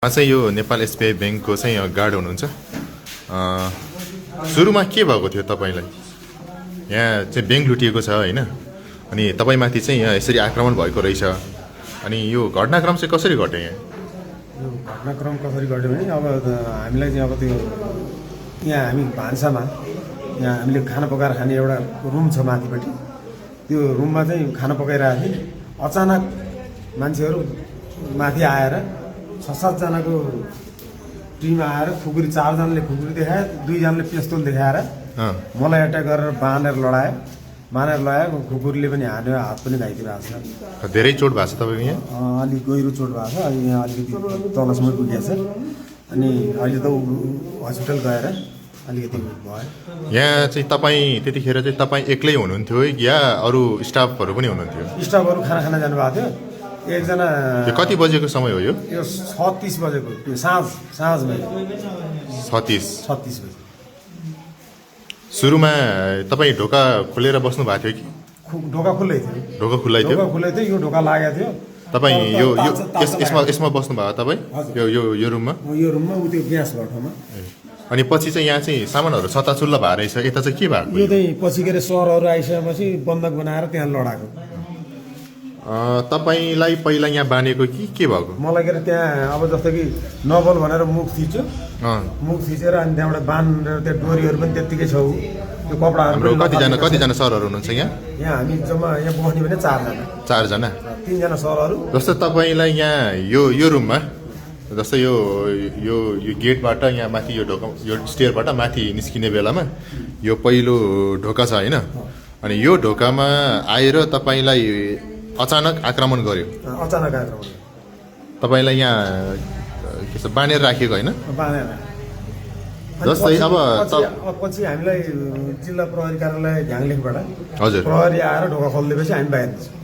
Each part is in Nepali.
चाहिँ यो नेपाल एसबिआई ब्याङ्कको चाहिँ गार्ड हुनुहुन्छ। सुरुमा के भएको थियो तपाईँलाई? यहाँ चाहिँ ब्याङ्क लुटिएको छ होइन, अनि तपाईँमाथि चाहिँ यहाँ यसरी आक्रमण भएको रहेछ। अनि यो घटनाक्रम चाहिँ कसरी घट्यो? यहाँ यो घटनाक्रम कसरी घट्यो भने अब हामीलाई चाहिँ अब त्यो यहाँ हामी भान्सामा यहाँ हामीले खाना पकाएर खाने एउटा रुम छ माथिपट्टि, त्यो रुममा चाहिँ खाना पकाइरहेको थिएँ। अचानक मान्छेहरू माथि आएर 6-7 जनाको टिम आएर खुकुरी 4 जनाले खुकुरी देखाए, 2 जनाले पिस्तोल देखाएर मलाई एट्याक गरेर बाँधेर लगायो। खुकुरीले पनि हान्यो, हात पनि घाइदिरहेको छ। धेरै चोट भएको छ तपाईँको यहाँ? अलिक गहिरो चोट भएको छ। अहिले यहाँ अलिकति तलसम्म पुगेको छ। अनि अहिले त हस्पिटल गएर अलिकति भयो। यहाँ चाहिँ तपाईँ त्यतिखेर चाहिँ तपाईँ एक्लै हुनुहुन्थ्यो या अरू स्टाफहरू पनि हुनुहुन्थ्यो? स्टाफहरू खाना जानुभएको थियो। एकजना कति बजेको समय हो यो? 36 बजेको साँझ बजे 36 बजे। सुरुमा तपाईँ ढोका खोलेर बस्नु भएको थियो कि? ढोका खुल्लै थियो। ढोका खुल्लै थियो? यो ढोका लागेको थियो। तपाईँ यसमा बस्नु भयो तपाईँ यो रुममा? यो रुममा उ त्यो ग्यास भएको ठाउँमा। अनि पछि चाहिँ यहाँ चाहिँ सामानहरू छताछुल्ला भएर रहेछ, यता चाहिँ के भएको? यो चाहिँ पछि के अरे सरहरू आइसकेपछि बन्दक बनाएर त्यहाँ लडाएको। तपाईँलाई पहिला यहाँ बाँधेको कि के भएको? मलाई के अरे त्यहाँ अब जस्तो कि नबल भनेर मुख थिचेर अनि त्यहाँबाट बाँधेर त्यो डोरीहरू पनि त्यत्तिकै छ। त्यो कपडाहरू कतिजना सरहरू हुनुहुन्छ यहाँ? यहाँ हामी जम्मा यहाँ बस्ने भने 4 जना। 3 जना सरहरू। जस्तो तपाईँलाई यहाँ यो रुममा जस्तो यो गेटबाट यहाँ माथि यो ढोका यो स्टेयरबाट माथि निस्किने बेलामा यो पहिलो ढोका छ होइन, अनि यो ढोकामा आएर तपाईँलाई अचानक आक्रमण गर्यो। तपाईँलाई यहाँ के छ बाँधेर राखिएको होइन? जस्तै अब पछि हामीलाई जिल्ला प्रहरी कार्यालय झ्याङलेखबाट हजुर प्रहरी आएर ढोका खोलिदिएपछि हामी बाहिर निस्क्यौँ।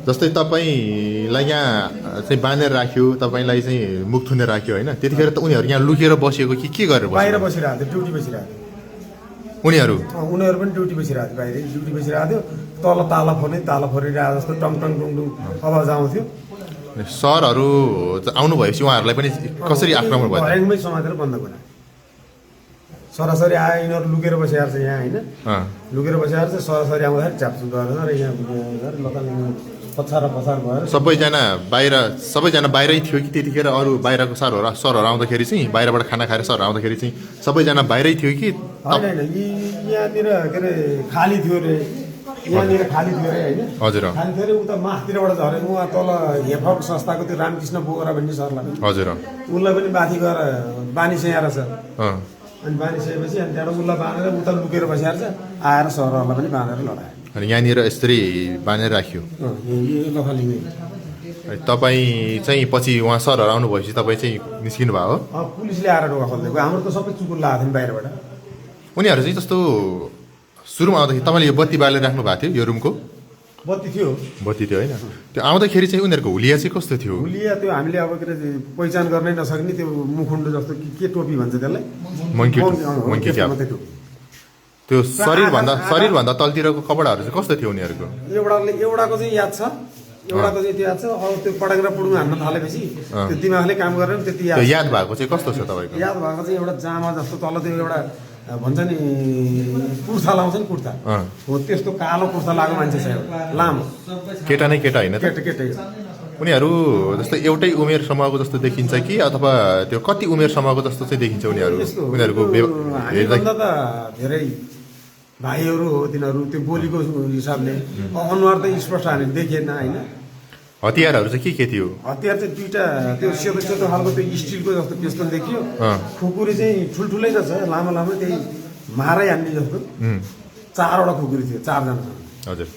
जस्तै तपाईँलाई यहाँ चाहिँ बाँधेर राख्यो, तपाईँलाई चाहिँ मुख थुनेर राख्यो होइन, त्यतिखेर त उनीहरू यहाँ लुकेर बसेको कि के गरेर बाहिर बसिरहेको थियो, ड्युटी बसिरहेको थियो। उनीहरू पनि ड्युटी बसिरहेको थियो, बाहिर ड्युटी बसिरहेको थियो। तल ताला फोरिरहेको जस्तो टङ डुङ आवाज आउँथ्यो। सरहरू आउनु भएपछि उहाँहरूलाई पनि कसरी आक्रमण भयो? ऱ्याङ्कमै समातेर बन्द गरे। सरासरी आयो, यिनीहरू लुकेर बसिरहेको छ यहाँ होइन, लुकेर बसिरहेको छ। सरासरी आउँदाखेरि च्यापचुप गरेर यहाँ पछार भएर सबैजना बाहिरै थियो कि त्यतिखेर? अरू बाहिरको सरहरू आउँदाखेरि चाहिँ बाहिरबाट खाना खाएर सरहरू आउँदाखेरि चाहिँ सबैजना बाहिरै थियो कि? होइन, यहाँनिर के अरे खाली थियो रे, यहाँनिर खाली थियो अरे होइन। हजुर खाली थियो अरे। उता माथितिरबाट झरे उहाँ तल हेफक संस्थाको त्यो रामकृष्ण बोगरा भन्ने सरलाई, हजुर उसलाई पनि माथि गएर बानी स्याएर छ। अनि बानी स्याएपछि अनि त्यहाँबाट उसलाई बाँधेर उता लुकेर बसिहाल्छ, आएर सरहरूलाई पनि बाँधेर लडायो। अनि यहाँनिर यसरी बाँधेर राख्यो। तपाईँ चाहिँ पछि उहाँ सरहरू आउनु भएपछि तपाईँ चाहिँ निस्किनु भयो? पुलिसले आएर ढोका खोलिदिएको। हाम्रो त सबै चुकुर लगाएको थियो बाहिरबाट। उनीहरू चाहिँ जस्तो सुरुमा आउँदाखेरि तपाईँले यो बत्ती बालेर राख्नु भएको थियो? यो रुमको बत्ती थियो होइन? त्यो आउँदाखेरि चाहिँ उनीहरूको हुलिया चाहिँ कस्तो थियो? हुलिया त्यो हामीले अब के अरे पहिचान गर्नै नसक्ने त्यो मुखुन्डो जस्तो के टोपी भन्छ त्यसलाई, मङ्की क्याप। त्यो शरीरभन्दा तलतिरको कपडाहरू चाहिँ कस्तो थियो उनीहरूको? एउटाको चाहिँ याद छ, एउटाको चाहिँ त्यो याद छ। अब त्यो पडकेर पुडुङ हान्न थालेपछि त्यो दिमागले काम गरेर त्यति याद भएको चाहिँ कस्तो छ तपाईँको? याद भएको चाहिँ एउटा जामा जस्तो तल त्यो एउटा भन्छ नि कुर्ता लाउँछ नि, कुर्ता हो त्यस्तो कालो कुर्ता लगाएको मान्छे छ, लामो। केटा नै केटा होइन? केटै। उनीहरू जस्तो एउटै उमेर समूहको जस्तो देखिन्छ कि अथवा त्यो कति उमेर समूहको जस्तो चाहिँ देखिन्छ उनीहरूको? त धेरै भाइहरू हो तिनीहरू। त्यो बोलीको हिसाबले अनुहार त स्पष्ट हामीले देखिएन होइन। हतियारहरू चाहिँ के थियो? हतियार चाहिँ 2टा त्यो सेतो खालको त्यो स्टिलको जस्तो पिस्तोल देखियो। खुकुरी चाहिँ ठुल्ठुलै त छ, लामो त्यही मारै हान्ने जस्तो। 4वटा खुकुरी थियो, 4 जना। हजुर।